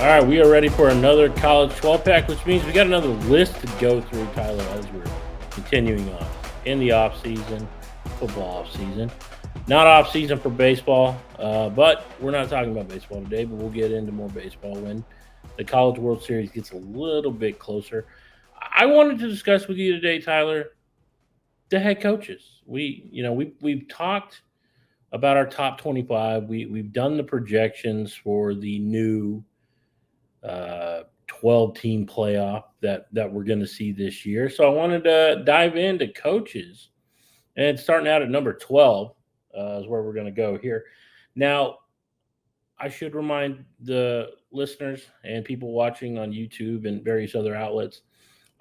All right, we are ready for another college 12-pack, which means we got another list to go through, Tyler, as we're continuing on in the off-season, football off-season. Not off-season for baseball, but we're not talking about baseball today, but we'll get into more baseball when the College World Series gets a little bit closer. I wanted to discuss with you today, Tyler, the head coaches. We've talked about our top 25. We've done the projections for the new 12-team playoff that we're going to see this year. So I wanted to dive into coaches, and starting out at number 12 is where we're going to go here. Now, I should remind the listeners and people watching on YouTube and various other outlets,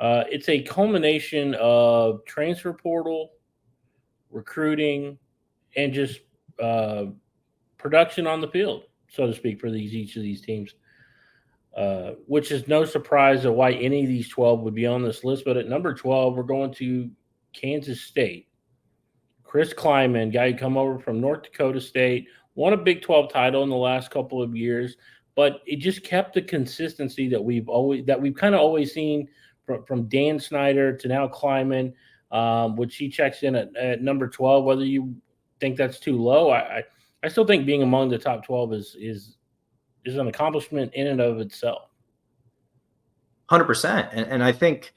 it's a culmination of transfer portal, recruiting, and just production on the field, so to speak, for each of these teams. Which is no surprise of why any of these 12 would be on this list. But at number 12, we're going to Kansas State. Chris Kleiman, guy who come over from North Dakota State, won a Big 12 title in the last couple of years, but it just kept the consistency that we've kind of always seen from Dan Snyder to now Kleiman, which he checks in at number 12. Whether you think that's too low, I still think being among the top 12 is an accomplishment in and of itself. 100%. And I think,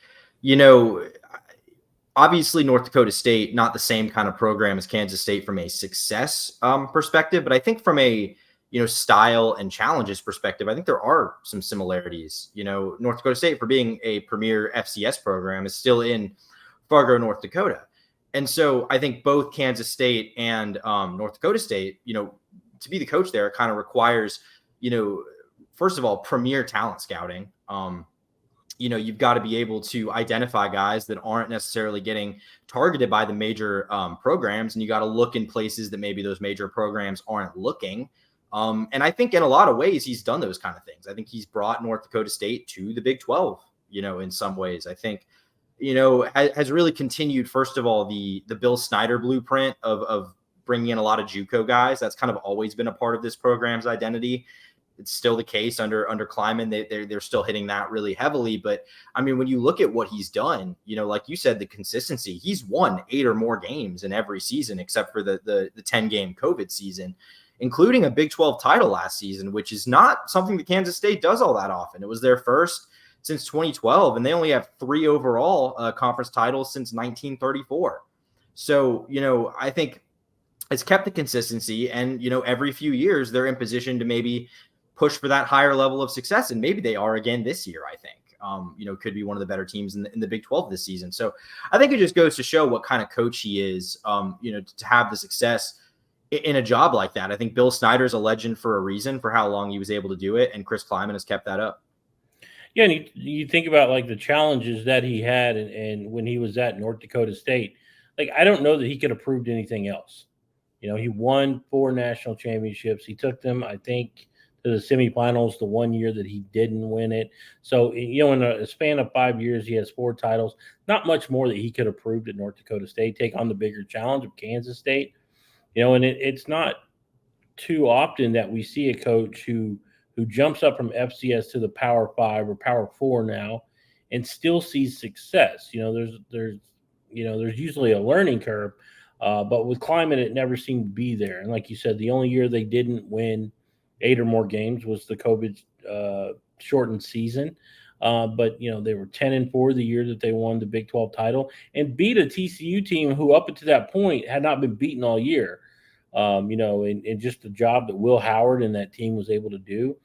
obviously North Dakota State, not the same kind of program as Kansas State from a success perspective, but I think from a, style and challenges perspective, I think there are some similarities. North Dakota State, for being a premier FCS program, is still in Fargo, North Dakota. And so I think both Kansas State and North Dakota State, to be the coach there kind of requires, first of all, premier talent scouting. You've got to be able to identify guys that aren't necessarily getting targeted by the major programs, and you got to look in places that maybe those major programs aren't looking. And I think in a lot of ways he's done those kind of things. I think he's brought North Dakota State to the Big 12, in some ways. I think, has really continued, first of all, the Bill Snyder blueprint of bringing in a lot of JUCO guys. That's kind of always been a part of this program's identity. It's still the case under Kleiman. They're still hitting that really heavily. But I mean, when you look at what he's done, like you said, the consistency, he's won 8 or more games in every season, except for the 10-game COVID season, including a Big 12 title last season, which is not something that Kansas State does all that often. It was their first since 2012, and they only have 3 overall conference titles since 1934. So, I think it's kept the consistency, and, every few years they're in position to maybe push for that higher level of success. And maybe they are again this year, I think. Could be one of the better teams in the Big 12 this season. So I think it just goes to show what kind of coach he is, to have the success in a job like that. I think Bill Snyder's a legend for a reason for how long he was able to do it. And Chris Kleiman has kept that up. Yeah, and you think about like the challenges that he had and when he was at North Dakota State, like I don't know that he could have proved anything else. He won 4 national championships. He took them, I think, to the semifinals the one year that he didn't win it. So, in a span of 5 years, he has 4 titles. Not much more that he could have proved at North Dakota State. Take on the bigger challenge of Kansas State. And it's not too often that we see a coach who jumps up from FCS to the Power 5 or Power 4 now and still sees success. There's usually a learning curve. But with Kleiman, it never seemed to be there. And like you said, the only year they didn't win 8 or more games was the COVID shortened season. But they were 10-4 the year that they won the Big 12 title and beat a TCU team who up until that point had not been beaten all year. And just the job that Will Howard and that team was able to do.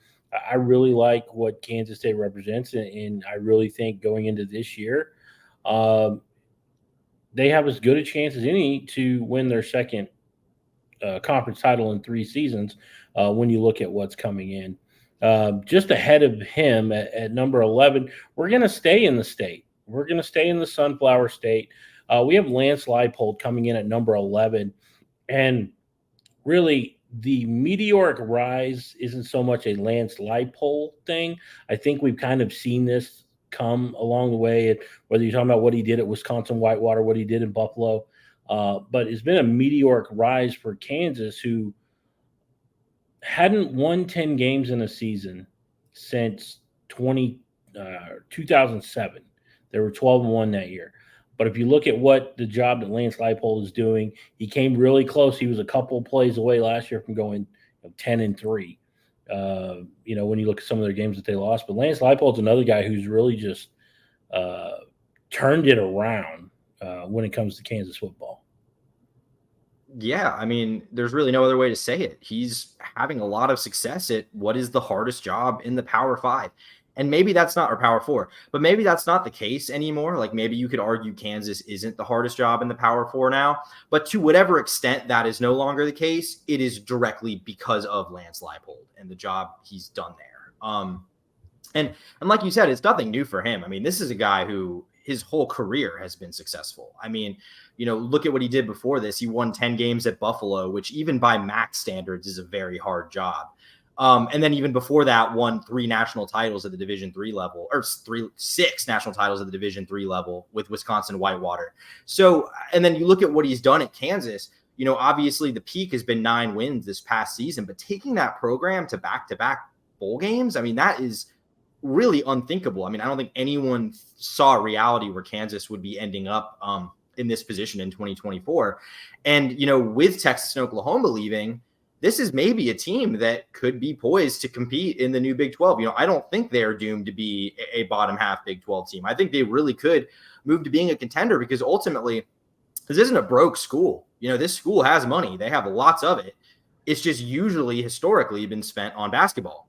I really like what Kansas State represents, and I really think going into this year, they have as good a chance as any to win their second conference title in 3 seasons when you look at what's coming in. Just ahead of him at number 11, we're going to stay in the state. We're going to stay in the Sunflower State. We have Lance Leipold coming in at number 11. And really, the meteoric rise isn't so much a Lance Leipold thing. I think we've kind of seen this come along the way, whether you're talking about what he did at Wisconsin Whitewater, what he did in Buffalo. But it's been a meteoric rise for Kansas, who hadn't won 10 games in a season since 2007. They were 12-1 that year. But if you look at what the job that Lance Leipold is doing, he came really close. He was a couple of plays away last year from going 10-3. When you look at some of their games that they lost, but Lance Leipold's another guy who's really just uh, turned it around when it comes to Kansas football. Yeah, I mean, there's really no other way to say it. He's having a lot of success at what is the hardest job in the Power Five. And maybe that's not, or Power Four, but maybe that's not the case anymore. Like maybe you could argue Kansas isn't the hardest job in the Power Four now. But to whatever extent that is no longer the case, it is directly because of Lance Leipold and the job he's done there. And like you said, it's nothing new for him. I mean, this is a guy who his whole career has been successful. I mean, look at what he did before this. He won 10 games at Buffalo, which even by max standards is a very hard job. And then even before that, won 3 national titles at the Division III level, or 6 national titles at the Division III level with Wisconsin Whitewater. So, and then you look at what he's done at Kansas. Obviously the peak has been 9 wins this past season, but taking that program to back-to-back bowl games, I mean, that is really unthinkable. I mean, I don't think anyone saw a reality where Kansas would be ending up in this position in 2024. And, with Texas and Oklahoma leaving, this is maybe a team that could be poised to compete in the new Big 12. I don't think they're doomed to be a bottom half Big 12 team. I think they really could move to being a contender because ultimately this isn't a broke school. This school has money. They have lots of it. It's just usually historically been spent on basketball.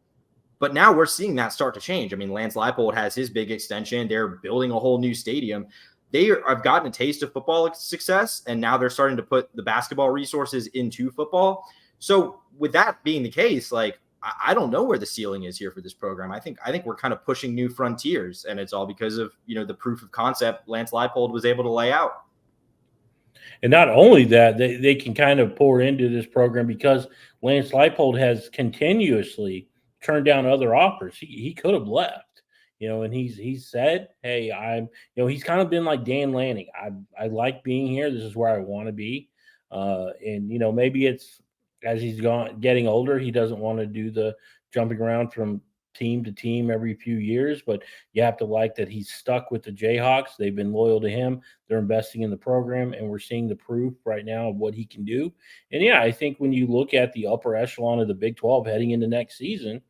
But now we're seeing that start to change. I mean, Lance Leipold has his big extension. They're building a whole new stadium. I've gotten a taste of football success, and now they're starting to put the basketball resources into football. So with that being the case, like, I don't know where the ceiling is here for this program. I think we're kind of pushing new frontiers, and it's all because of, the proof of concept Lance Leipold was able to lay out. And not only that, they can kind of pour into this program because Lance Leipold has continuously turned down other offers. He could have left, and he's said, hey, he's kind of been like Dan Lanning. I like being here. This is where I want to be. And maybe it's as he's getting older, he doesn't want to do the jumping around from team to team every few years, but you have to like that he's stuck with the Jayhawks. They've been loyal to him. They're investing in the program, and we're seeing the proof right now of what he can do. And yeah, I think when you look at the upper echelon of the Big 12 heading into next season,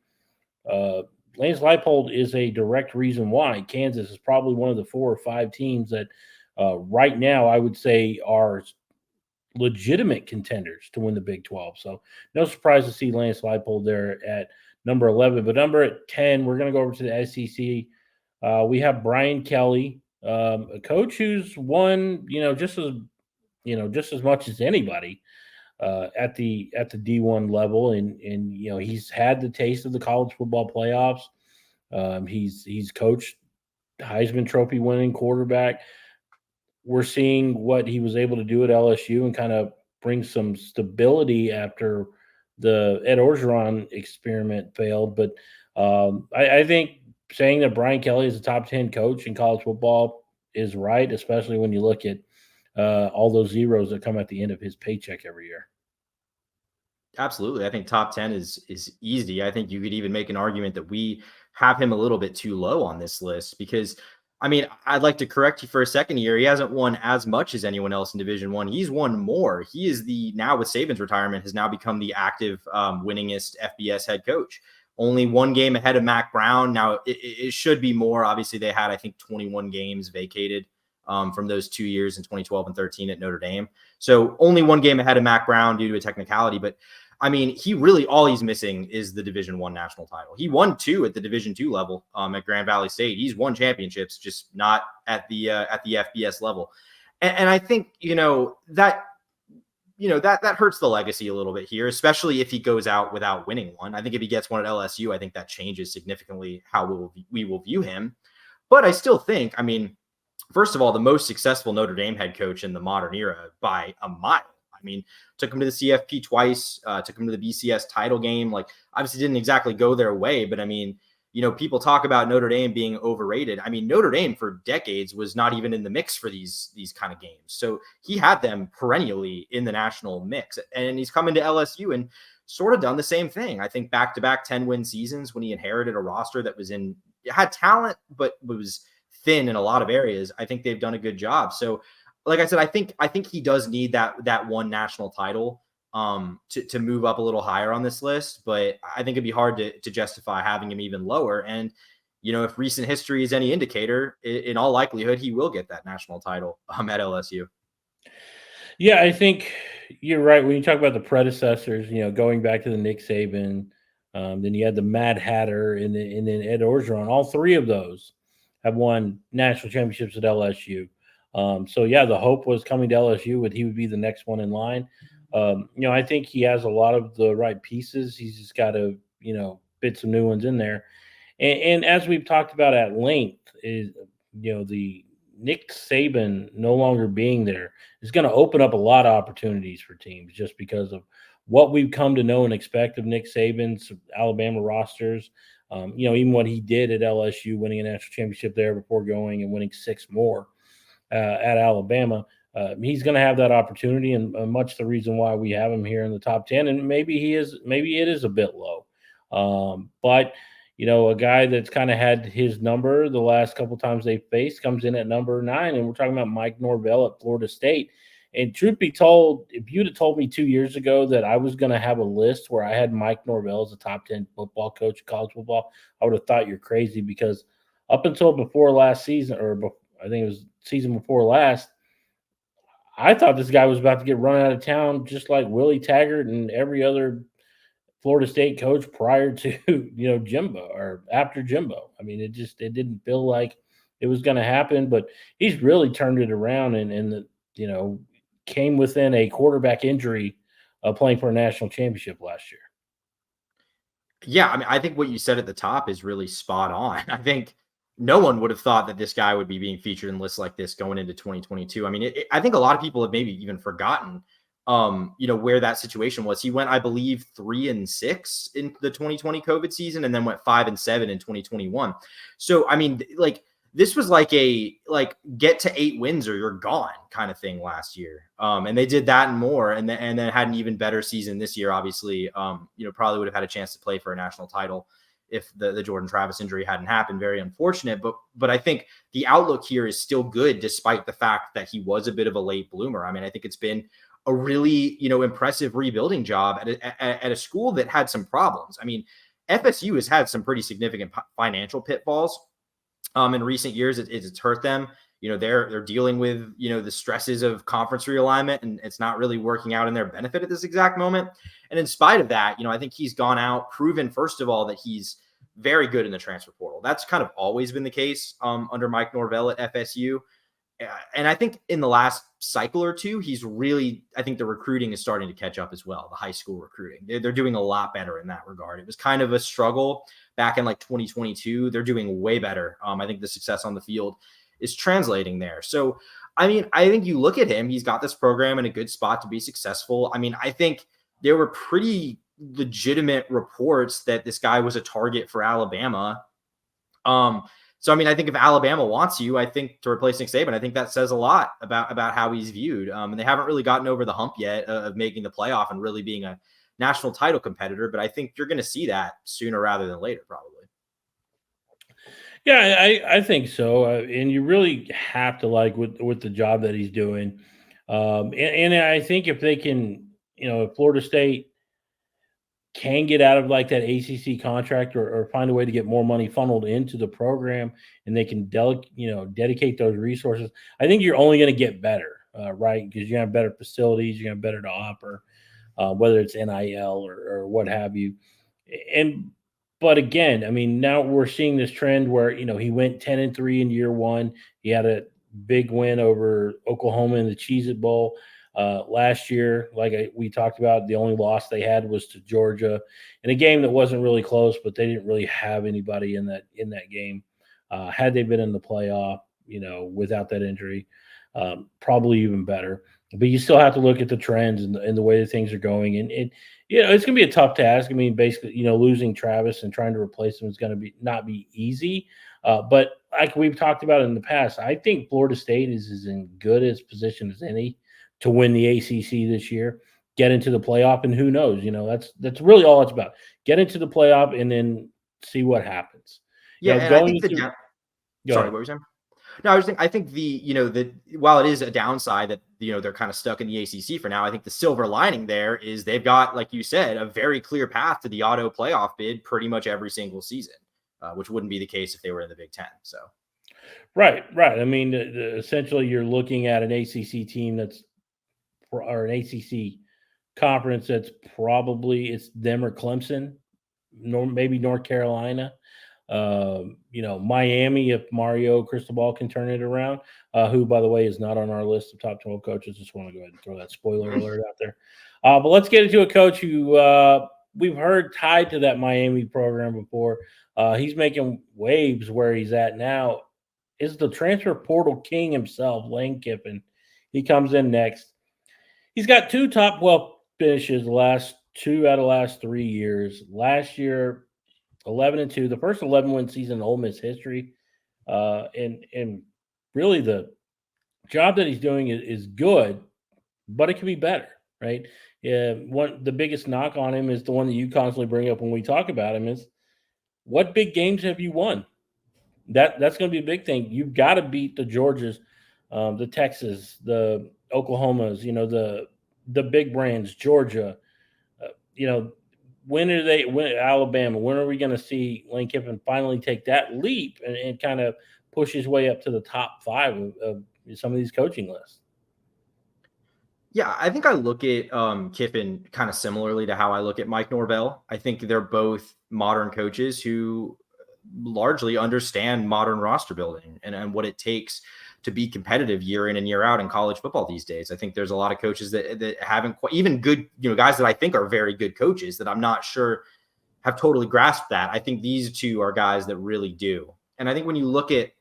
Lance Leipold is a direct reason why Kansas is probably one of the 4 or 5 teams that right now I would say are legitimate contenders to win the Big 12. So no surprise to see Lance Leipold there at number 11. But number 10, we're going to go over to the SEC. We have Brian Kelly, a coach who's won, just as much as anybody at the D1 level, and he's had the taste of the college football playoffs. He's coached Heisman Trophy winning quarterback. We're seeing what he was able to do at LSU and kind of bring some stability after the Ed Orgeron experiment failed. But I think saying that Brian Kelly is a top 10 coach in college football is right, especially when you look at all those zeros that come at the end of his paycheck every year. Absolutely. I think top 10 is easy. I think you could even make an argument that we have him a little bit too low on this list because, I mean, I'd like to correct you for a second here. He hasn't won as much as anyone else in Division One. He's won more. He is now with Saban's retirement, has now become the active winningest FBS head coach. Only 1 game ahead of Mac Brown. Now, it should be more. Obviously, they had, I think, 21 games vacated from those 2 years in 2012 and 13 at Notre Dame. So only 1 game ahead of Mac Brown due to a technicality. But I mean, all he's missing is the Division I national title. He won 2 at the Division II level at Grand Valley State. He's won championships, just not at the FBS level. And I think, that hurts the legacy a little bit here, especially if he goes out without winning one. I think if he gets one at LSU, I think that changes significantly how we will view him. But I still think, I mean, first of all, the most successful Notre Dame head coach in the modern era by a mile. I mean, took him to the CFP twice, took him to the BCS title game. Like, obviously didn't exactly go their way, but I mean, people talk about Notre Dame being overrated. I mean, Notre Dame for decades was not even in the mix for these kind of games. So he had them perennially in the national mix, and he's coming to LSU. And sort of done the same thing. I think back-to-back 10-win seasons when he inherited a roster that had talent, but was thin in a lot of areas. I think they've done a good job. So, like I said, I think he does need that one national title to move up a little higher on this list. But I think it'd be hard to justify having him even lower. And if recent history is any indicator, in all likelihood, he will get that national title at LSU. Yeah, I think you're right. When you talk about the predecessors, going back to the Nick Saban, then you had the Mad Hatter, and then Ed Orgeron. All three of those have won national championships at LSU. So yeah, the hope was coming to LSU would he would be the next one in line. I think he has a lot of the right pieces. He's just got to fit some new ones in there. And as we've talked about at length, is the Nick Saban no longer being there is going to open up a lot of opportunities for teams just because of what we've come to know and expect of Nick Saban's Alabama rosters. Even what he did at LSU, winning a national championship there before going and winning 6 more at Alabama. He's going to have that opportunity, and much the reason why we have him here in the top 10. And maybe it is a bit low, but a guy that's kind of had his number the last couple times they faced comes in at number 9, and we're talking about Mike Norvell at Florida State. And truth be told, if you'd have told me 2 years ago that I was going to have a list where I had Mike Norvell as a top 10 football coach in college football, I would have thought you're crazy, because up until before last season, I think it was season before last, I thought this guy was about to get run out of town just like Willie Taggart and every other Florida State coach prior to Jimbo or after Jimbo. I mean, it didn't feel like it was going to happen, but he's really turned it around and came within a quarterback injury of playing for a national championship last year. Yeah, I mean, I think what you said at the top is really spot on. I think no one would have thought that this guy would be being featured in lists like this going into 2022. I mean, I think a lot of people have maybe even forgotten, where that situation was. He went, I believe, 3-6 in the 2020 COVID season, and then went 5-7 in 2021. So, I mean, this was like get to 8 wins or you're gone kind of thing last year. And they did that and more, and then had an even better season this year. Obviously, probably would have had a chance to play for a national title if the Jordan Travis injury hadn't happened. Very unfortunate, but I think the outlook here is still good despite the fact that he was a bit of a late bloomer. I mean, I think it's been a really impressive rebuilding job at a school that had some problems. I mean, FSU has had some pretty significant financial pitfalls in recent years. It's hurt them. They're dealing with the stresses of conference realignment, and it's not really working out in their benefit at this exact moment. And in spite of that, I think he's gone out, proven first of all that he's very good in the transfer portal. That's kind of always been the case under Mike Norvell at FSU. And I think in the last cycle or two, I think the recruiting is starting to catch up as well. The high school recruiting, they're doing a lot better in that regard. It was kind of a struggle back in 2022. They're doing way better. I think the success on the field is translating there. So, I mean, I think you look at him, he's got this program in a good spot to be successful. I mean, I think there were pretty legitimate reports that this guy was a target for Alabama. So, I mean, I think if Alabama wants you, I think to replace Nick Saban, I think that says a lot about how he's viewed. And they haven't really gotten over the hump yet of making the playoff and really being a national title competitor. But I think you're going to see that sooner rather than later, probably. Yeah, I think so. And you really have to like with the job that he's doing. And I think if they can, if Florida State can get out of like that ACC contract or find a way to get more money funneled into the program, and they can dedicate those resources, I think you're only going to get better, right? Because you have better facilities, you have better to offer, whether it's NIL or what have you. But again, I mean, now we're seeing this trend where he went 10-3 in year one. He had a big win over Oklahoma in the Cheez-It Bowl. Last year, we talked about, the only loss they had was to Georgia in a game that wasn't really close, but they didn't really have anybody in that game. Had they been in the playoff, without that injury, probably even better. But you still have to look at the trends and the way that things are going. And it's going to be a tough task. I mean, basically, losing Travis and trying to replace him is going to not be easy. But like we've talked about in the past, I think Florida State is as in good as position as any to win the ACC this year. get into the playoff, and who knows? That's really all it's about. Get into the playoff and then see what happens. Yeah, and I Going think into go sorry, ahead. what were you saying? No, I think while it is a downside that they're kind of stuck in the ACC for now, I think the silver lining there is they've got, like you said, a very clear path to the auto playoff bid pretty much every single season, which wouldn't be the case if they were in the Big Ten. So Right, right. I mean, essentially, you're looking at an ACC team or an ACC conference that's probably it's them or Clemson, maybe North Carolina. Miami, if Mario Cristobal can turn it around, who, by the way, is not on our list of top 12 coaches. Just want to go ahead and throw that spoiler alert out there. But let's get into a coach who we've heard tied to that Miami program before. He's making waves where he's at now. Is the transfer portal king himself, Lane Kiffin. He comes in next. He's got two top 12 finishes the last two out of the last 3 years. Last year, 11-2, the first 11-win season in Ole Miss history, and really the job that he's doing is good, but it can be better, right? Yeah, the biggest knock on him is the one that you constantly bring up when we talk about him is what big games have you won? That's going to be a big thing. You've got to beat the Georgias, the Texas, the Oklahomas, the big brands, Georgia, uh, you know, when Alabama? When are we going to see Lane Kiffin finally take that leap and kind of push his way up to the top five of some of these coaching lists? yeah, I think I look at Kiffin kind of similarly to how I look at Mike Norvell. I think they're both modern coaches who largely understand modern roster building and what it takes to be competitive year in and year out in college football these days. I think there's a lot of coaches that haven't quite, even good, guys that I think are very good coaches that I'm not sure have totally grasped that. I think these two are guys that really do. And I think when you look at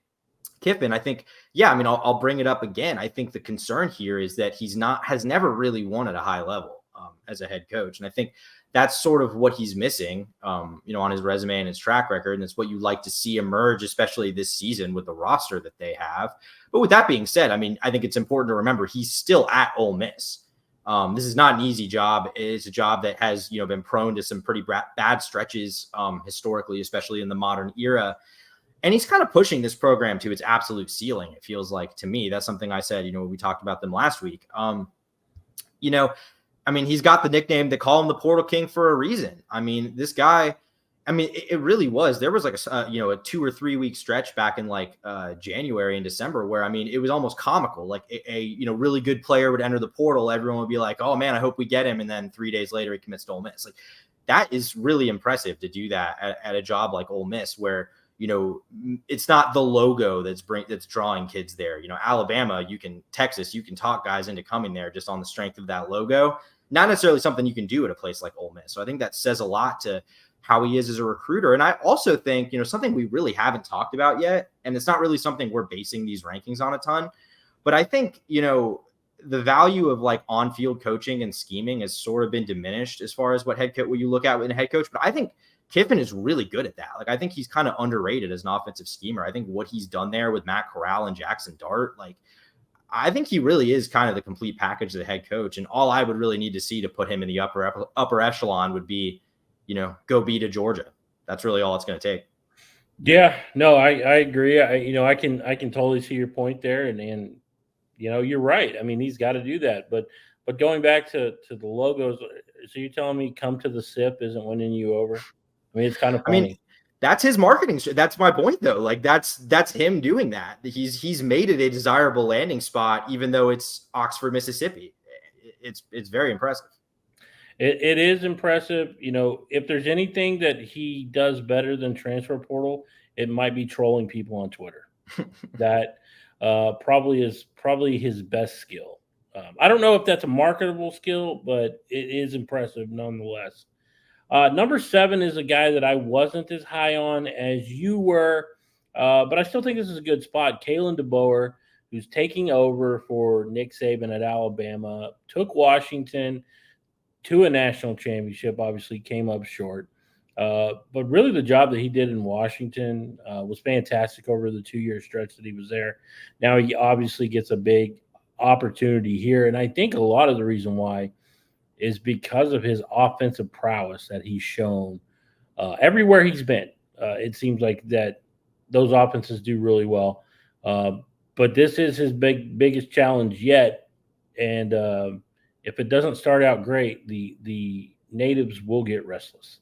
Kiffin, I think, yeah, I mean, I'll bring it up again. I think the concern here is that has never really won at a high level as a head coach. And I think that's sort of what he's missing, on his resume and his track record. And it's what you'd like to see emerge, especially this season with the roster that they have. But with that being said, I mean, I think it's important to remember he's still at Ole Miss. This is not an easy job. It's a job that has, been prone to some pretty bad stretches historically, especially in the modern era. And he's kind of pushing this program to its absolute ceiling. It feels like to me, that's something I said, when we talked about them last week. I mean, he's got the nickname. They call him the Portal King for a reason. I mean, this guy, it really was. There was like a 2 or 3 week stretch back in like January and December where, it was almost comical. Like a really good player would enter the portal. Everyone would be like, oh man, I hope we get him. And then 3 days later, he commits to Ole Miss. Like that is really impressive to do that at a job like Ole Miss where, it's not the logo that's drawing kids there. Alabama, Texas, you can talk guys into coming there just on the strength of that logo. Not necessarily something you can do at a place like Ole Miss. So I think that says a lot to how he is as a recruiter. And I also think, something we really haven't talked about yet, and it's not really something we're basing these rankings on a ton, but I think, the value of like on-field coaching and scheming has sort of been diminished as far as what you look at in a head coach. But I think Kiffin is really good at that. Like, I think he's kind of underrated as an offensive schemer. I think what he's done there with Matt Corral and Jackson Dart, like, I think he really is kind of the complete package of the head coach. And all I would really need to see to put him in the upper echelon would be, go beat a Georgia. That's really all it's going to take. Yeah, no, I agree. I can totally see your point there, and you're right. I mean, he's got to do that. But going back to the logos, so you're telling me come to the SIP isn't winning you over? I mean, it's kind of funny. That's his marketing. That's my point, though. Like that's him doing that. He's made it a desirable landing spot, even though it's Oxford, Mississippi. It's very impressive. It is impressive. If there's anything that he does better than transfer portal, it might be trolling people on Twitter. That probably is his best skill. I don't know if that's a marketable skill, but it is impressive nonetheless. Number 7 is a guy that I wasn't as high on as you were, but I still think this is a good spot. Kalen DeBoer, who's taking over for Nick Saban at Alabama, took Washington to a national championship, obviously came up short. But really the job that he did in Washington was fantastic over the 2-year stretch that he was there. Now he obviously gets a big opportunity here. And I think a lot of the reason why is because of his offensive prowess that he's shown everywhere he's been. It seems like that those offenses do really well. Uh, but this is his biggest challenge yet, and if it doesn't start out great, the natives will get restless.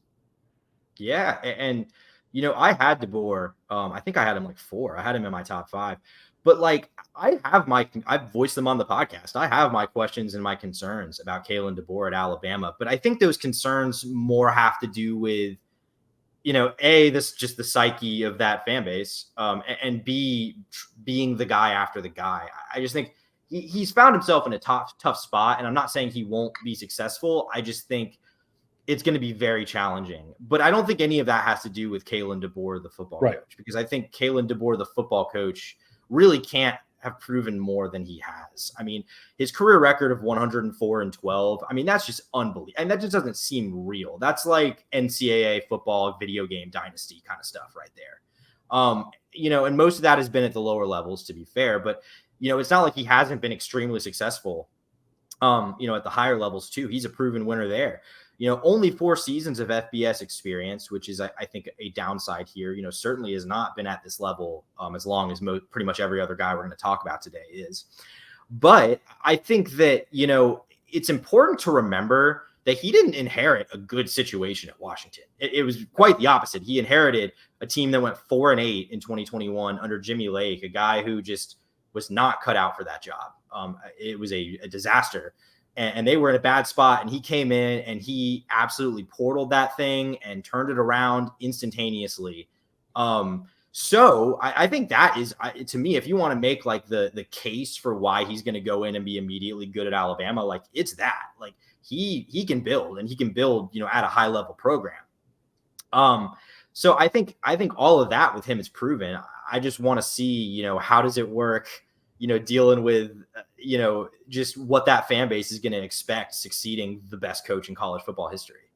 Yeah, and I had DeBoer. I think I had him like 4. I had him in my top 5. But like I've voiced them on the podcast. I have my questions and my concerns about Kalen DeBoer at Alabama, but I think those concerns more have to do with this just the psyche of that fan base, and B, being the guy after the guy. I just think he's found himself in a tough spot, and I'm not saying he won't be successful. I just think it's going to be very challenging. But I don't think any of that has to do with Kalen DeBoer, the football Right. coach, because I think Kalen DeBoer, the football coach, really can't have proven more than he has. I mean, his career record of 104-12. I mean, that's just unbelievable. And that just doesn't seem real. That's like NCAA football video game dynasty kind of stuff right there. And most of that has been at the lower levels, to be fair, but it's not like he hasn't been extremely successful, at the higher levels too. He's a proven winner there. Only 4 seasons of FBS experience, which is, I think, a downside here. Certainly has not been at this level as long as pretty much every other guy we're going to talk about today is. But I think that, it's important to remember that he didn't inherit a good situation at Washington. It was quite the opposite. He inherited a team that went 4-8 in 2021 under Jimmy Lake, a guy who just was not cut out for that job. It was a disaster. And they were in a bad spot, and he came in and he absolutely portaled that thing and turned it around instantaneously. So I think that is, to me, if you want to make like the case for why he's going to go in and be immediately good at Alabama, like it's that. Like he can build, and he can build, at a high level program. So I think all of that with him is proven. I just want to see, how does it work, dealing with, just what that fan base is going to expect succeeding the best coach in college football history.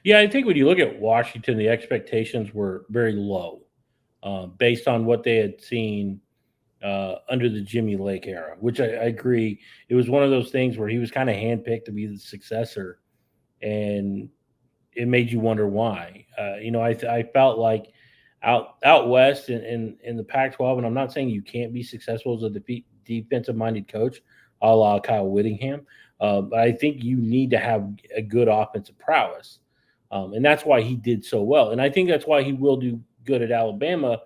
Yeah, I think when you look at Washington, the expectations were very low based on what they had seen under the Jimmy Lake era, which I agree. It was one of those things where he was kind of handpicked to be the successor, and it made you wonder why. I felt like out west in the Pac-12, and I'm not saying you can't be successful as a defensive-minded coach, a la Kyle Whittingham, but I think you need to have a good offensive prowess, and that's why he did so well. And I think that's why he will do good at Alabama.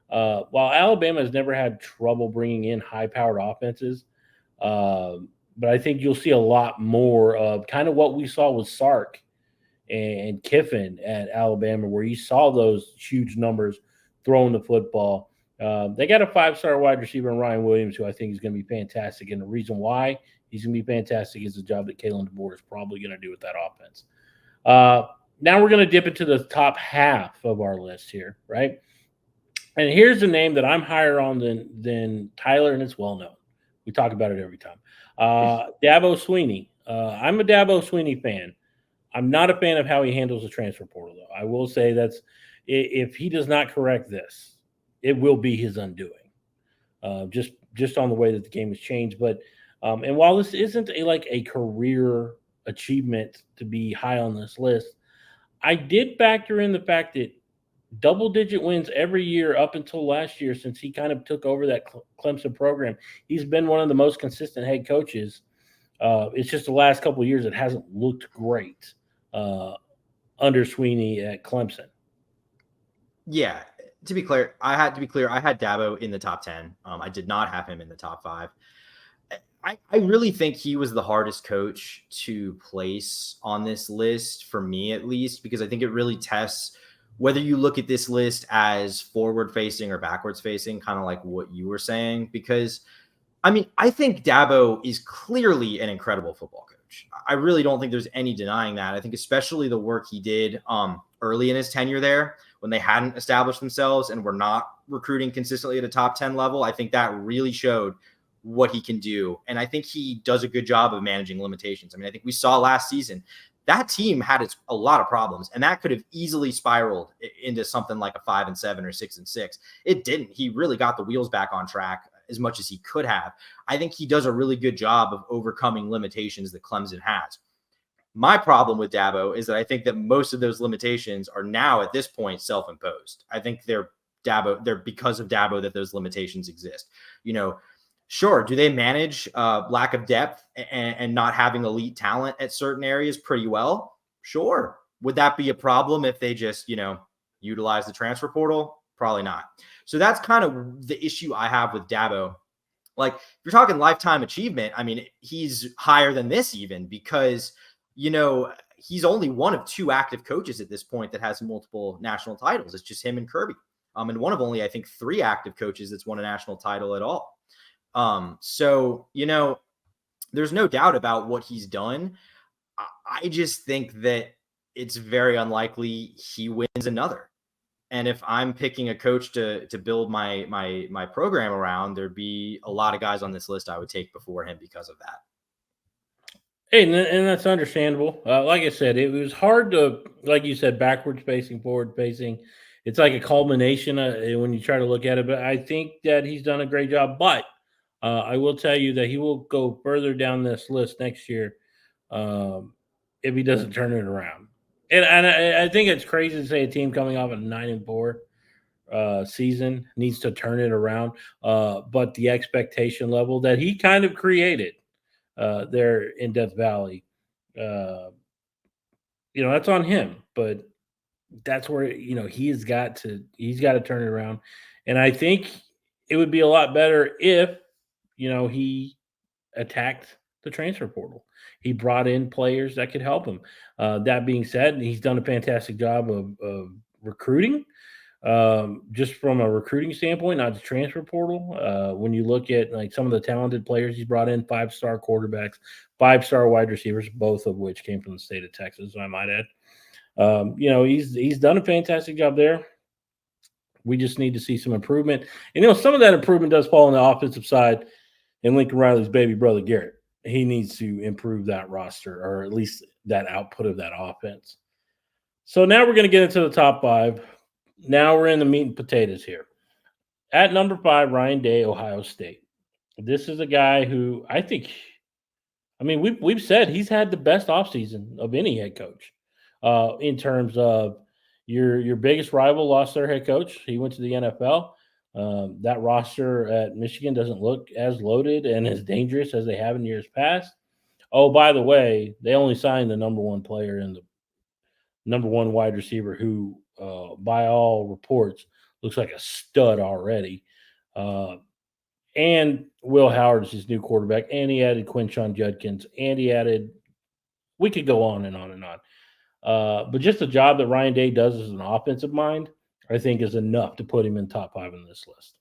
While Alabama has never had trouble bringing in high-powered offenses, but I think you'll see a lot more of kind of what we saw with Sark and Kiffin at Alabama, where you saw those huge numbers throwing the football. They got a 5-star wide receiver in Ryan Williams, who I think is going to be fantastic. And the reason why he's going to be fantastic is the job that Kalen DeBoer is probably going to do with that offense. Now we're going to dip into the top half of our list here, right? And here's a name that I'm higher on than Tyler, and it's well known. We talk about it every time. Dabo Swinney. I'm a Dabo Swinney fan. I'm not a fan of how he handles the transfer portal, though. I will say if he does not correct this, it will be his undoing. Just on the way that the game has changed. But and while this isn't a career achievement to be high on this list, I did factor in the fact that double-digit wins every year up until last year, since he kind of took over that Clemson program. He's been one of the most consistent head coaches. It's just the last couple of years it hasn't looked great under Swinney at Clemson. Yeah, to be clear, I had Dabo in the top 10. I did not have him in the top 5. I really think he was the hardest coach to place on this list, for me at least, because I think it really tests whether you look at this list as forward facing or backwards facing, kind of like what you were saying. Because I mean, I think Dabo is clearly an incredible football coach. I really don't think there's any denying that. I think especially the work he did early in his tenure there, when they hadn't established themselves and were not recruiting consistently at a top 10 level, I think that really showed what he can do. And I think he does a good job of managing limitations. I mean, I think we saw last season that team had a lot of problems, and that could have easily spiraled into something like a 5-7 or 6-6. It didn't. He really got the wheels back on track as much as he could have. I think he does a really good job of overcoming limitations that Clemson has. My problem with Dabo is that I think that most of those limitations are now at this point self-imposed. I think they're because of Dabo that those limitations exist. Sure, do they manage lack of depth and not having elite talent at certain areas pretty well? Sure. Would that be a problem if they just, utilize the transfer portal? Probably not. So that's kind of the issue I have with Dabo. Like, if you're talking lifetime achievement, I mean, he's higher than this even because, he's only one of two active coaches at this point that has multiple national titles. It's just him and Kirby. And one of only, I think, three active coaches that's won a national title at all. So, there's no doubt about what he's done. I just think that it's very unlikely he wins another. And if I'm picking a coach to build my program around, there'd be a lot of guys on this list I would take before him because of that. Hey, and that's understandable. Like I said, it was hard to, like you said, backwards facing, forward facing. It's like a culmination when you try to look at it. But I think that he's done a great job. But I will tell you that he will go further down this list next year if he doesn't turn it around. And I think it's crazy to say a team coming off a 9-4 season needs to turn it around. But the expectation level that he kind of created there in Death Valley, that's on him. But that's where he's got to turn it around. And I think it would be a lot better if he attacked the transfer portal. He brought in players that could help him. That being said, he's done a fantastic job of recruiting, just from a recruiting standpoint, not the transfer portal. When you look at like some of the talented players he's brought in, 5-star quarterbacks, 5-star wide receivers, both of which came from the state of Texas, I might add. He's done a fantastic job there. We just need to see some improvement. And some of that improvement does fall on the offensive side. And Lincoln Riley's baby brother Garrett, he needs to improve that roster, or at least that output of that offense. So now we're going to get into the top 5. Now we're in the meat and potatoes here. At number 5, Ryan Day, Ohio State. This is a guy who we've said he's had the best offseason of any head coach in terms of your biggest rival lost their head coach. He went to the NFL. That roster at Michigan doesn't look as loaded and as dangerous as they have in years past. Oh, by the way, they only signed the number 1 player and the number 1 wide receiver who, by all reports, looks like a stud already. And Will Howard is his new quarterback, and he added Quinshon Judkins, and we could go on and on and on. But just the job that Ryan Day does as an offensive mind, I think, is enough to put him in top 5 in this list.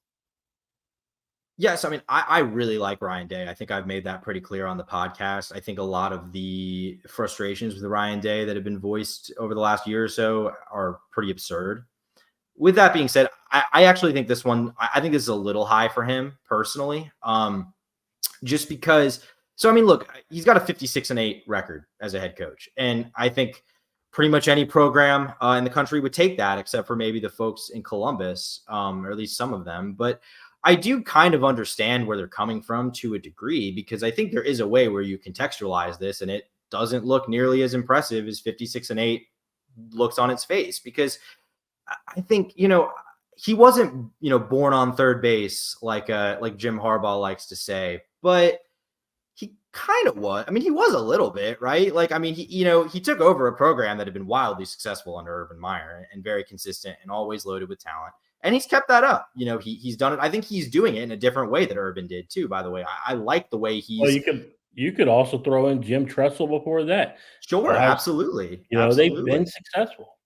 Yes, I mean, I really like Ryan Day. I think I've made that pretty clear on the podcast. I think a lot of the frustrations with Ryan Day that have been voiced over the last year or so are pretty absurd. With that being said, I actually think this is a little high for him personally. Just because, look, he's got a 56-8 record as a head coach. And I think pretty much any program in the country would take that, except for maybe the folks in Columbus, or at least some of them. But I do kind of understand where they're coming from to a degree, because I think there is a way where you contextualize this and it doesn't look nearly as impressive as 56-8 looks on its face. Because I think, he wasn't, born on third base like Jim Harbaugh likes to say, but he kind of was. I mean, he was a little bit, right? He took over a program that had been wildly successful under Urban Meyer and very consistent and always loaded with talent. And he's kept that up. He's done it. I think he's doing it in a different way that Urban did too, by the way. I like the way he's. Well, you could also throw in Jim Tressel before that. Sure, absolutely. They've been successful.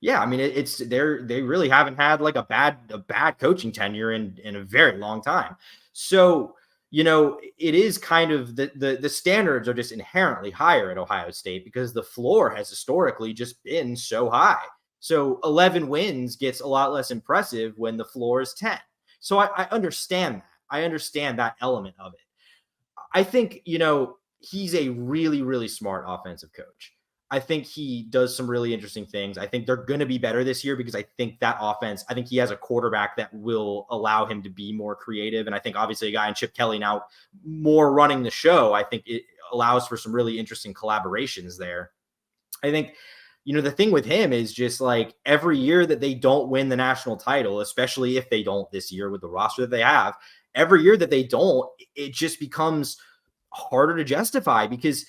Yeah, I mean, they really haven't had like a bad coaching tenure in a very long time. So, it is kind of the standards are just inherently higher at Ohio State because the floor has historically just been so high. So 11 wins gets a lot less impressive when the floor is 10. So I understand that. I understand that element of it. I think, he's a really, really smart offensive coach. I think he does some really interesting things. I think they're going to be better this year because I think that offense, I think he has a quarterback that will allow him to be more creative. And I think obviously a guy in Chip Kelly now more running the show, I think it allows for some really interesting collaborations there. I think, the thing with him is just like every year that they don't win the national title, especially if they don't this year with the roster that they have, every year that they don't, it just becomes harder to justify because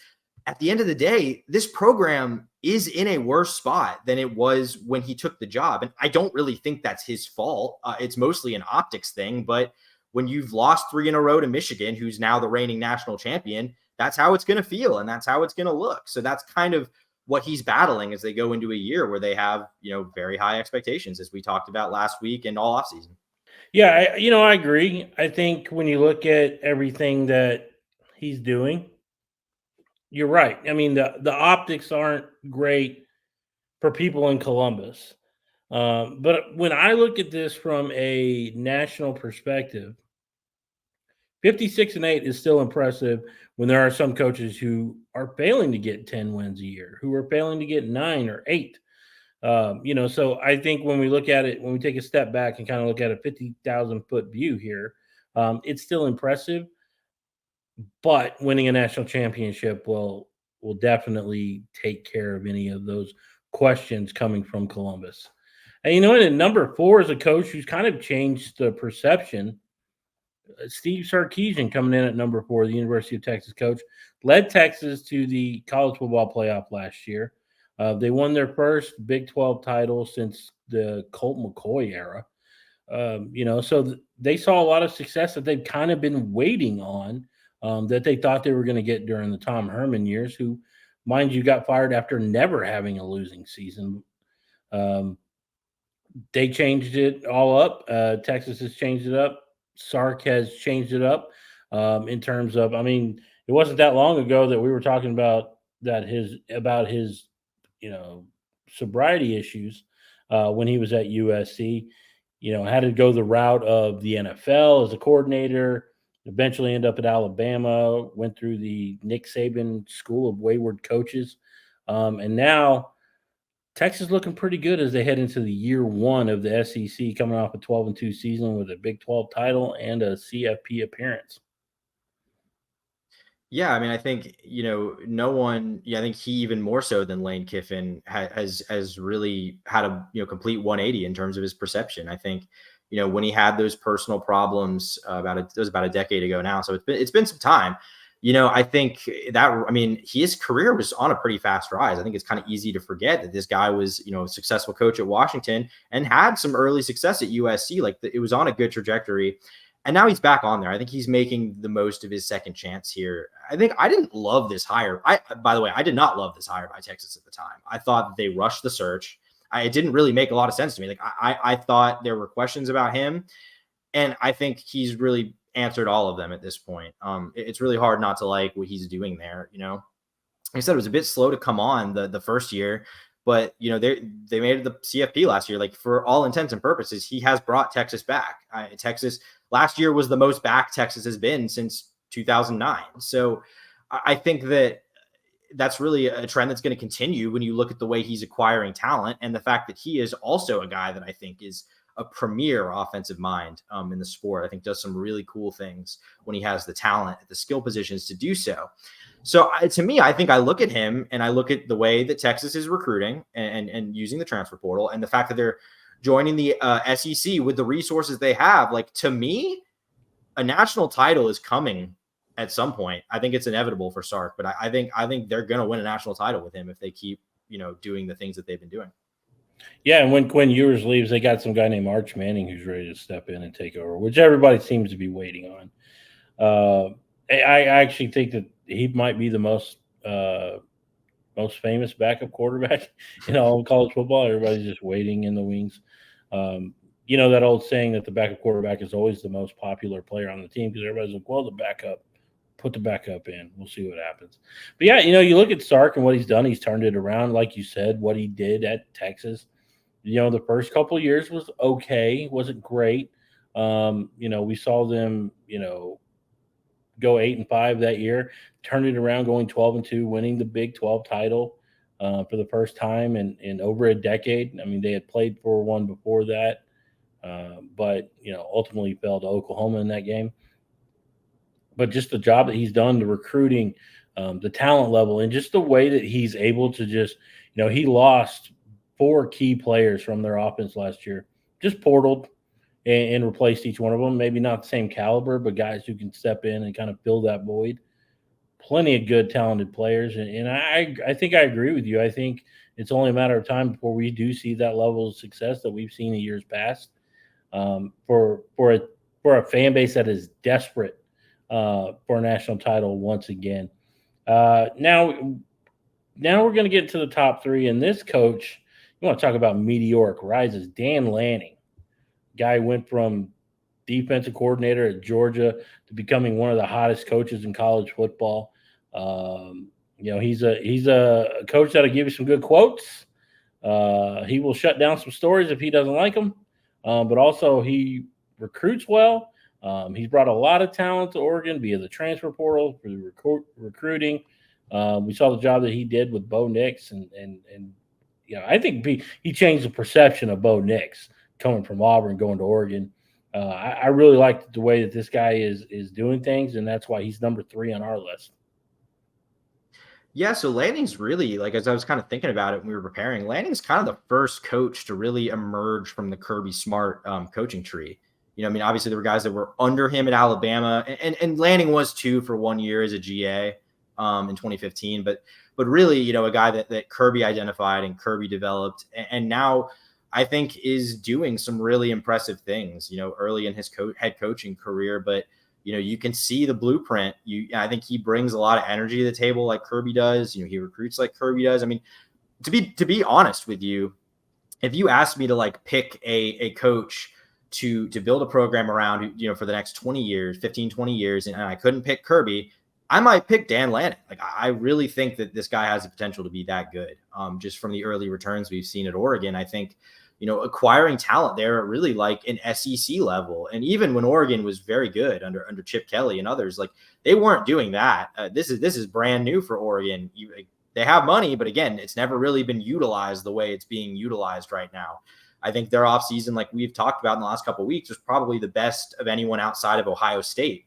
at the end of the day, this program is in a worse spot than it was when he took the job. And I don't really think that's his fault. It's mostly an optics thing. But when you've lost 3 in a row to Michigan, who's now the reigning national champion, that's how it's going to feel and that's how it's going to look. So that's kind of what he's battling as they go into a year where they have, very high expectations, as we talked about last week and all offseason. Yeah, I agree. I think when you look at everything that he's doing, you're right. I mean, the optics aren't great for people in Columbus. But when I look at this from a national perspective, 56-8 is still impressive when there are some coaches who are failing to get 10 wins a year, who are failing to get 9 or 8. So I think when we look at it, when we take a step back and kind of look at a 50,000 foot view here, it's still impressive. But winning a national championship will definitely take care of any of those questions coming from Columbus. And at number 4 is a coach who's kind of changed the perception. Steve Sarkisian coming in at number 4, the University of Texas coach, led Texas to the college football playoff last year. They won their first Big 12 title since the Colt McCoy era. So they saw a lot of success that they've kind of been waiting on, that they thought they were going to get during the Tom Herman years, who, mind you, got fired after never having a losing season. They changed it all up. Texas has changed it up. Sark has changed it up, in terms of, it wasn't that long ago that we were talking about his sobriety issues, when he was at USC. Had to go the route of the NFL as a coordinator, eventually end up at Alabama, went through the Nick Saban School of Wayward Coaches. And now Texas looking pretty good as they head into the year 1 of the SEC, coming off a 12-2 season with a Big 12 title and a CFP appearance. Yeah, I think no one. Yeah, I think he even more so than Lane Kiffin has really had a complete 180 in terms of his perception. I think when he had those personal problems it was about a decade ago now, so it's been some time. I think that his career was on a pretty fast rise. I think it's kind of easy to forget that this guy was a successful coach at Washington and had some early success at USC. Like it was on a good trajectory. And now he's back on there. I think he's making the most of his second chance here. I think I didn't love this hire. By the way, I did not love this hire by Texas at the time. I thought that they rushed the search. It didn't really make a lot of sense to me. Like I thought there were questions about him, and I think he's really answered all of them at this point. It's really hard not to like what he's doing there. Like I said, it was a bit slow to come on the first year, but they made it the CFP last year. Like for all intents and purposes, he has brought Texas back. Texas last year was the most back Texas has been since 2009. So I think that's really a trend that's going to continue when you look at the way he's acquiring talent and the fact that he is also a guy that I think is a premier offensive mind in the sport. I think does some really cool things when he has the talent at the skill positions to do so. So to me, I think I look at him and I look at the way that Texas is recruiting and using the transfer portal and the fact that they're joining the SEC with the resources they have. Like to me, a national title is coming at some point. I think it's inevitable for Sark, but I think they're going to win a national title with him if they keep doing the things that they've been doing. Yeah, and when Quinn Ewers leaves, they got some guy named Arch Manning who's ready to step in and take over, which everybody seems to be waiting on. I actually think that he might be the most famous backup quarterback in all of college football. Everybody's just waiting in the wings. That old saying that the backup quarterback is always the most popular player on the team because everybody's like, well, the backup, put the backup in. We'll see what happens. But yeah, you look at Sark and what he's done. He's turned it around, like you said. What he did at Texas, the first couple of years was okay, wasn't great. We saw them, go 8-5 that year, turned it around, going 12-2, winning the Big 12 title for the first time in over a decade. They had played for one before that, but ultimately fell to Oklahoma in that game. But just the job that he's done, the recruiting, the talent level, and just the way that he's able to just, he lost four key players from their offense last year, just portaled and replaced each one of them. Maybe not the same caliber, but guys who can step in and kind of fill that void. Plenty of good, talented players, and I think I agree with you. I think it's only a matter of time before we do see that level of success that we've seen in years past. For a fan base that is desperate for a national title once again. Now we're going to get to the top three, and this coach, you want to talk about meteoric rises? Dan Lanning, guy went from defensive coordinator at Georgia to becoming one of the hottest coaches in college football. He's a coach that'll give you some good quotes. He will shut down some stories if he doesn't like them, but also he recruits well. He's brought a lot of talent to Oregon via the transfer portal for the recruiting. We saw the job that he did with Bo Nix, and I think he changed the perception of Bo Nix coming from Auburn going to Oregon. I really like the way that this guy is doing things, and that's why he's number 3 on our list. Yeah, so Lanning's really, like, as I was kind of thinking about it when we were preparing, Lanning's kind of the first coach to really emerge from the Kirby Smart coaching tree. I mean, obviously there were guys that were under him at Alabama, and Lanning was too for 1 year as a GA in 2015. But really, a guy that Kirby identified and Kirby developed, and now I think is doing some really impressive things, early in his head coaching career. But you can see the blueprint. I think he brings a lot of energy to the table like Kirby does. He recruits like Kirby does. I mean, to be honest with you, if you asked me to like pick a coach to build a program around, for the next 20 years, 15, 20 years, and I couldn't pick Kirby, I might pick Dan Lanning. Like, I really think that this guy has the potential to be that good. Just from the early returns we've seen at Oregon, I think, acquiring talent there at really like an SEC level. And even when Oregon was very good under Chip Kelly and others, like, they weren't doing that. This is brand new for Oregon. They have money, but again, it's never really been utilized the way it's being utilized right now. I think their offseason, like we've talked about in the last couple of weeks, was probably the best of anyone outside of Ohio State.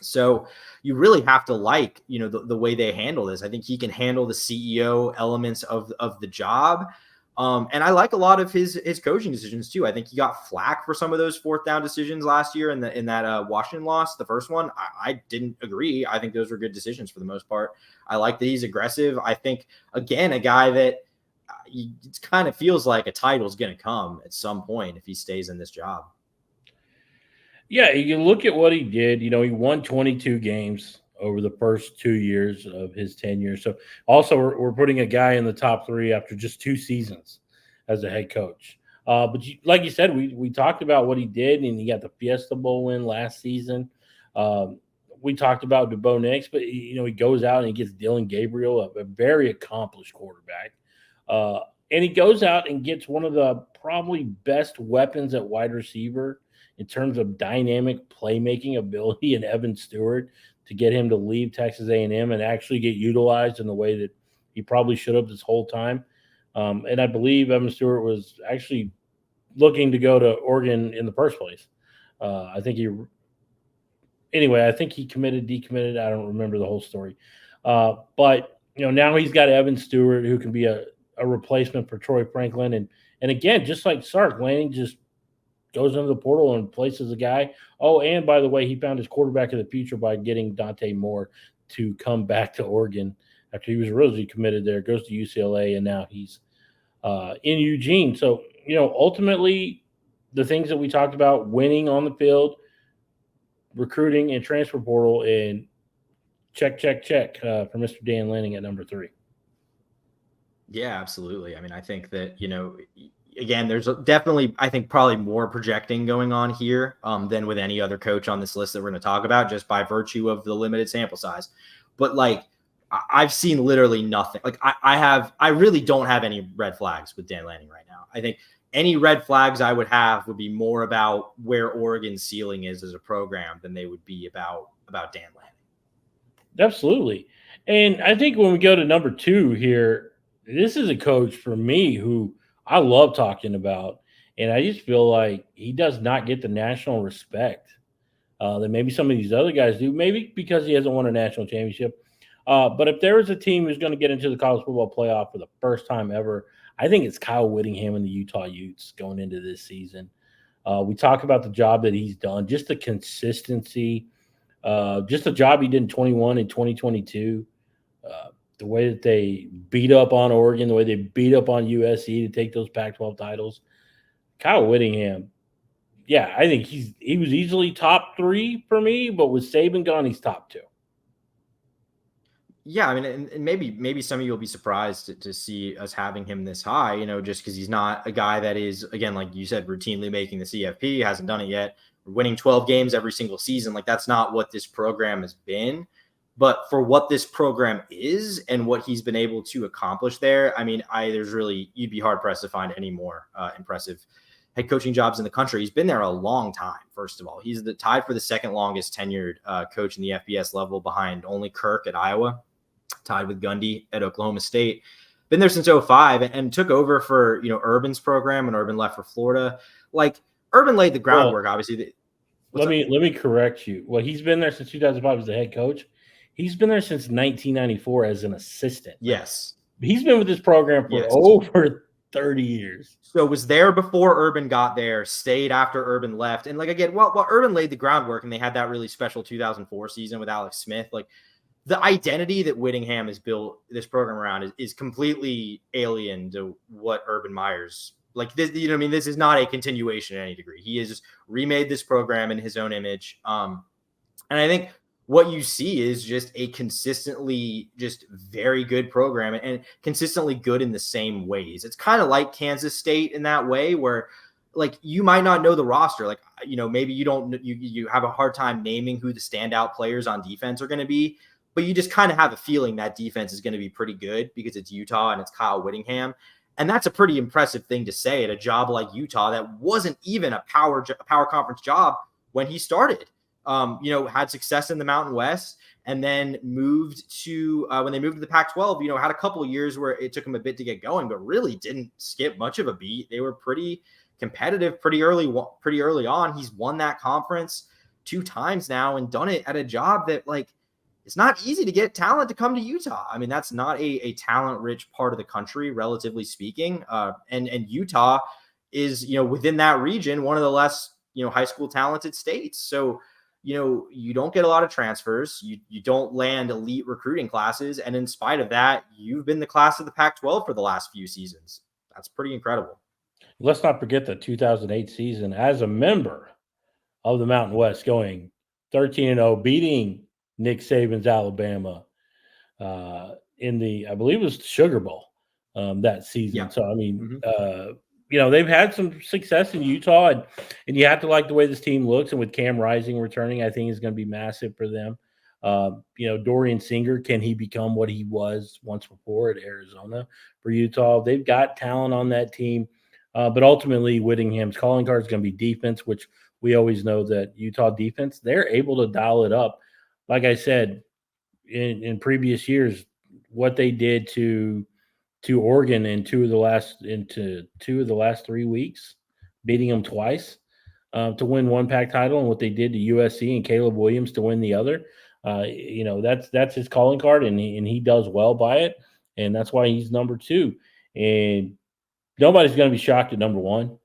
So you really have to like, the way they handle this. I think he can handle the CEO elements of the job. And I like a lot of his coaching decisions too. I think he got flack for some of those 4th down decisions last year in that Washington loss. The first one, I didn't agree. I think those were good decisions for the most part. I like that he's aggressive. I think, again, a guy that it kind of feels like a title is going to come at some point if he stays in this job. Yeah, you look at what he did. He won 22 games over the first 2 years of his tenure. So also we're putting a guy in the top 3 after just 2 seasons as a head coach. But like you said, we talked about what he did, and he got the Fiesta Bowl win last season. We talked about Bo Nix, but he goes out and he gets Dylan Gabriel, a very accomplished quarterback. And he goes out and gets one of the probably best weapons at wide receiver in terms of dynamic playmaking ability in Evan Stewart, to get him to leave Texas A&M and actually get utilized in the way that he probably should have this whole time. And I believe Evan Stewart was actually looking to go to Oregon in the first place. I think he decommitted. I don't remember the whole story. But now he's got Evan Stewart, who can be a replacement for Troy Franklin. And again, just like Sark, Lanning just goes into the portal and places a guy. Oh, and by the way, he found his quarterback of the future by getting Dante Moore to come back to Oregon after he was originally committed there, goes to UCLA, and now he's in Eugene. So, ultimately, the things that we talked about, winning on the field, recruiting, and transfer portal, and check for Mr. Dan Lanning at number 3. Yeah, absolutely. I mean, I think that, again, there's definitely, I think, probably more projecting going on here than with any other coach on this list that we're going to talk about, just by virtue of the limited sample size. But like, I've seen literally nothing. Like, I really don't have any red flags with Dan Lanning right now. I think any red flags I would have would be more about where Oregon's ceiling is as a program than they would be about Dan Lanning. Absolutely. And I think when we go to number 2 here, this is a coach for me who I love talking about, and I just feel like he does not get the national respect that maybe some of these other guys do, maybe because he hasn't won a national championship. But if there is a team who's going to get into the college football playoff for the first time ever, I think it's Kyle Whittingham and the Utah Utes going into this season. We talk about the job that he's done, just the consistency, just the job he did in 21 and 2022. The way that they beat up on Oregon, the way they beat up on USC to take those Pac-12 titles. Kyle Whittingham, yeah, I think he was easily top 3 for me, but with Saban gone, he's top 2. Yeah, I mean, and maybe some of you will be surprised to see us having him this high, just because he's not a guy that is, again, like you said, routinely making the CFP, hasn't done it yet, winning 12 games every single season. Like, that's not what this program has been. But for what this program is and what he's been able to accomplish there, I mean, you'd be hard pressed to find any more impressive head coaching jobs in the country. He's been there a long time. First of all, he's tied for the second longest tenured coach in the FBS level, behind only Kirk at Iowa, tied with Gundy at Oklahoma State. Been there since 2005 and took over for, Urban's program when Urban left for Florida. Like, Urban laid the groundwork, obviously. Let me correct you. Well, he's been there since 2005 as the head coach. He's been there since 1994 as an assistant. Yes. He's been with this program for over 30 years. So was there before Urban got there, stayed after Urban left. And, like, again, while Urban laid the groundwork and they had that really special 2004 season with Alex Smith, like, the identity that Whittingham has built this program around is completely alien to what Urban Meyer's like. This, this is not a continuation in any degree. He has just remade this program in his own image. And I think what you see is just a consistently just very good program and consistently good in the same ways. It's kind of like Kansas State in that way, where, like, you might not know the roster. Like, maybe you don't, you have a hard time naming who the standout players on defense are going to be, but you just kind of have a feeling that defense is going to be pretty good because it's Utah and it's Kyle Whittingham. And that's a pretty impressive thing to say at a job like Utah that wasn't even a power conference job when he started. Had success in the Mountain West and then moved to when they moved to the Pac-12, had a couple of years where it took him a bit to get going, but really didn't skip much of a beat. They were pretty competitive pretty early on. He's won that conference 2 times now and done it at a job that, like, it's not easy to get talent to come to Utah. I mean, that's not a talent-rich part of the country, relatively speaking. And Utah is, within that region, one of the less, high school talented states. So, you don't get a lot of transfers. You don't land elite recruiting classes. And in spite of that, you've been the class of the Pac-12 for the last few seasons. That's pretty incredible. Let's not forget the 2008 season as a member of the Mountain West, going 13-0, beating Nick Saban's Alabama in the, I believe it was the Sugar Bowl that season. Yeah. So, I mean, they've had some success in Utah, and you have to like the way this team looks. And with Cam Rising returning, I think is going to be massive for them. Dorian Singer, can he become what he was once before at Arizona for Utah? They've got talent on that team. But ultimately, Whittingham's calling card is going to be defense, which we always know that Utah defense, they're able to dial it up. Like I said, in previous years, what they did to Oregon in two of the last 3 weeks, beating them twice to win one Pac title, and what they did to USC and Caleb Williams to win the other. That's his calling card, and he does well by it, and that's why he's number 2. And nobody's going to be shocked at number 1.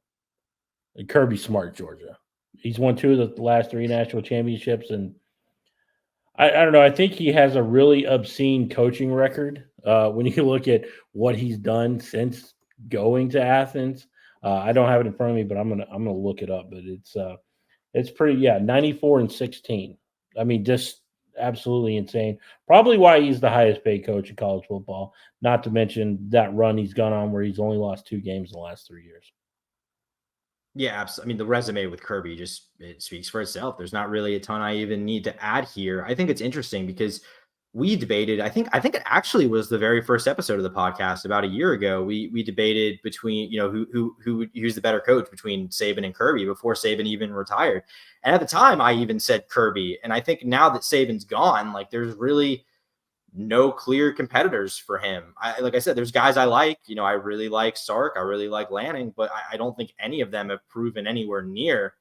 Kirby Smart, Georgia. He's won 2 of the last 3 national championships, and I don't know. I think he has a really obscene coaching record when you look at what he's done since going to Athens. I don't have it in front of me, but I'm gonna look it up. But it's pretty, 94-16. I mean, just absolutely insane. Probably why he's the highest paid coach in college football. Not to mention that run he's gone on where he's only lost 2 games in the last 3 years. Yeah, absolutely. I mean, the resume with Kirby it speaks for itself. There's not really a ton I even need to add here. I think it's interesting because we debated, I think it actually was the very first episode of the podcast about a year ago. We debated between, who's the better coach between Saban and Kirby before Saban even retired. And at the time I even said Kirby. And I think now that Saban's gone, like, there's really no clear competitors for him. Like I said, there's guys I like. I really like Sark. I really like Lanning, but I don't think any of them have proven anywhere near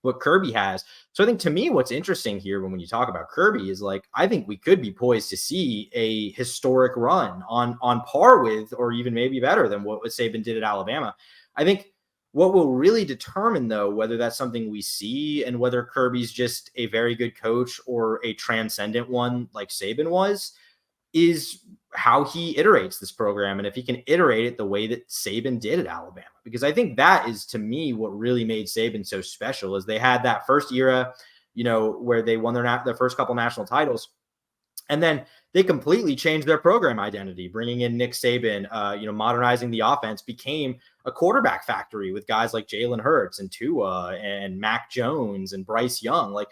what Kirby has. So I think to me, what's interesting here when you talk about Kirby is like, I think we could be poised to see a historic run on par with, or even maybe better than what Saban did at Alabama. I think what will really determine, though, whether that's something we see and whether Kirby's just a very good coach or a transcendent one like Saban was, is how he iterates this program and if he can iterate it the way that Saban did at Alabama. Because I think that is, to me, what really made Saban so special is they had that first era, where they won their first couple national titles. And then they completely changed their program identity, bringing in Nick Saban, modernizing the offense, became a quarterback factory with guys like Jalen Hurts and Tua and Mac Jones and Bryce Young. Like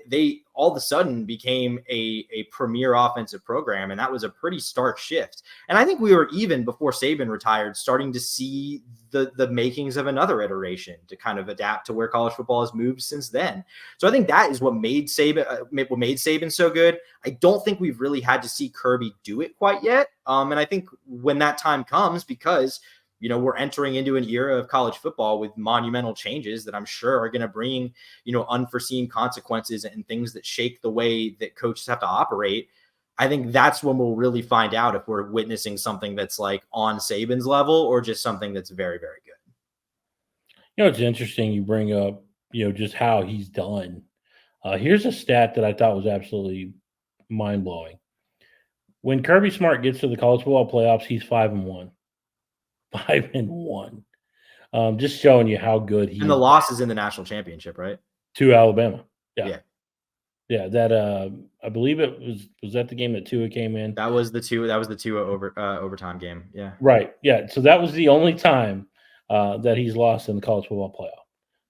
they all of a sudden became a premier offensive program. And that was a pretty stark shift. And I think we were, even before Saban retired, starting to see the makings of another iteration to kind of adapt to where college football has moved since then. So I think that is what made Saban so good. I don't think we've really had to see Kirby do it quite yet. And I think when that time comes, because we're entering into an era of college football with monumental changes that I'm sure are going to bring, unforeseen consequences and things that shake the way that coaches have to operate. I think that's when we'll really find out if we're witnessing something that's like on Saban's level or just something that's very, very good. It's interesting you bring up, just how he's done. Here's a stat that I thought was absolutely mind-blowing. When Kirby Smart gets to the college football playoffs, he's 5-1. 5-1. Just showing you how good he is. And the loss is in the national championship, right? To Alabama. Yeah. Yeah, that I believe it was that the game that Tua came in. That was the Tua overtime game. Yeah. Right. Yeah. So that was the only time that he's lost in the college football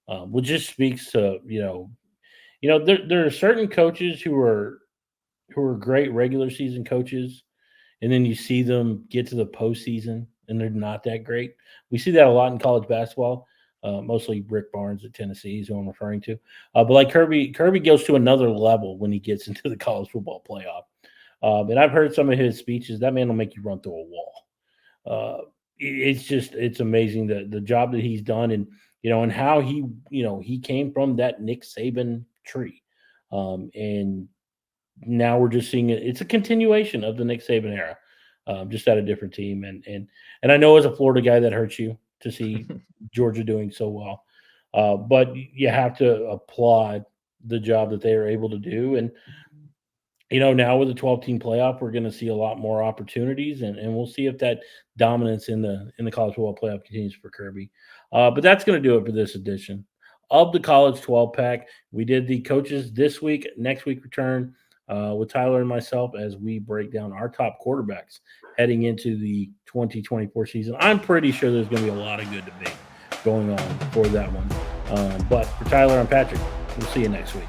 playoff, which just speaks to there are certain coaches who are great regular season coaches, and then you see them get to the postseason and they're not that great. We see that a lot in college basketball. Mostly Rick Barnes at Tennessee is who I'm referring to. But like Kirby goes to another level when he gets into the college football playoff. And I've heard some of his speeches. That man will make you run through a wall. It's amazing the job that he's done, and how he came from that Nick Saban tree. And now we're just seeing it. It's a continuation of the Nick Saban era, just at a different team. And I know as a Florida guy that hurts you to see Georgia doing so well. But you have to applaud the job that they are able to do. And, now with the 12-team playoff, we're going to see a lot more opportunities, and we'll see if that dominance in the college football playoff continues for Kirby. But that's going to do it for this edition of the College 12-Pack. We did the coaches this week. Next week, return with Tyler and myself as we break down our top quarterbacks heading into the 2024 season. I'm pretty sure there's going to be a lot of good debate going on for that one. But for Tyler, I'm Patrick. We'll see you next week.